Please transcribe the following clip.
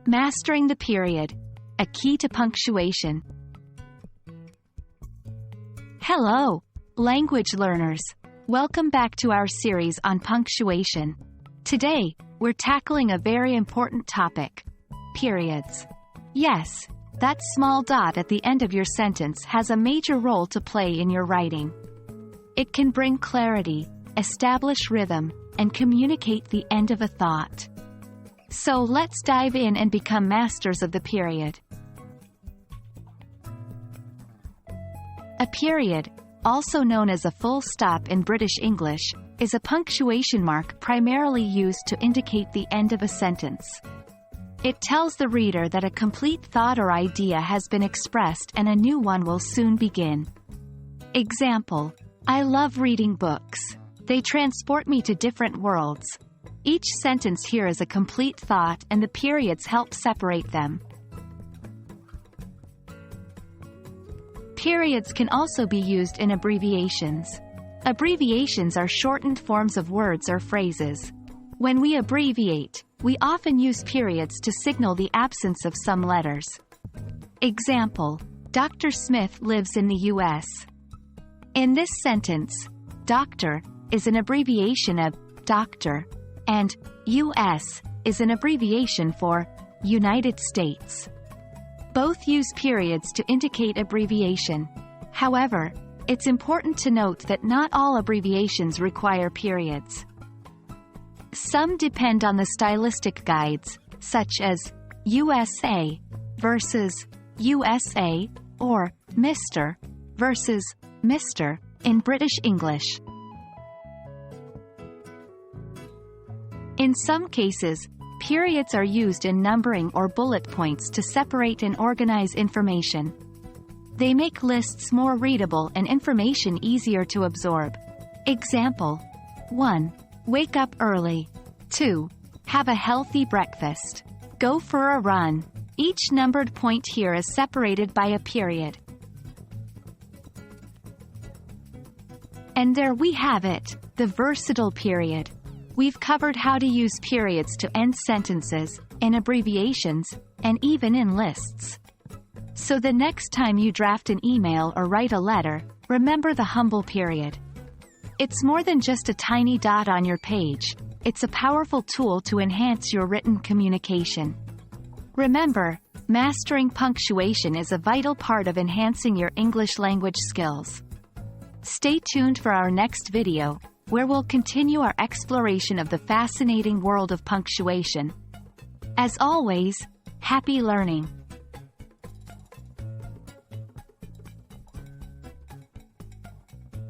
Mastering the period, a key to punctuation. Hello, language learners. Welcome back to our series on punctuation. Today, we're tackling a very important topic: periods. Yes, that small dot at the end of your sentence has a major role to play in your writing. It can bring clarity, establish rhythm, and communicate the end of a thought. So let's dive in and become masters of the period. A period, also known as a full stop in British English, is a punctuation mark primarily used to indicate the end of a sentence. It tells the reader that a complete thought or idea has been expressed and a new one will soon begin. Example: I love reading books. They transport me to different worlds. Each sentence here is a complete thought and the periods help separate them. Periods can also be used in abbreviations. Abbreviations are shortened forms of words or phrases. When we abbreviate, we often use periods to signal the absence of some letters. Example: Dr. Smith lives in the U.S. In this sentence, doctor is an abbreviation of doctor, and U.S. is an abbreviation for United States. Both use periods to indicate abbreviation. However, it's important to note that not all abbreviations require periods. Some depend on the stylistic guides, such as USA versus USA, or Mr. versus Mr. in British English. In some cases, periods are used in numbering or bullet points to separate and organize information. They make lists more readable and information easier to absorb. Example: 1. Wake up early. 2. Have a healthy breakfast. Go for a run. Each numbered point here is separated by a period. And there we have it, the versatile period. We've covered how to use periods to end sentences, in abbreviations, and even in lists. So the next time you draft an email or write a letter, remember the humble period. It's more than just a tiny dot on your page. It's a powerful tool to enhance your written communication. Remember, mastering punctuation is a vital part of enhancing your English language skills. Stay tuned for our next video, where we'll continue our exploration of the fascinating world of punctuation. As always, happy learning!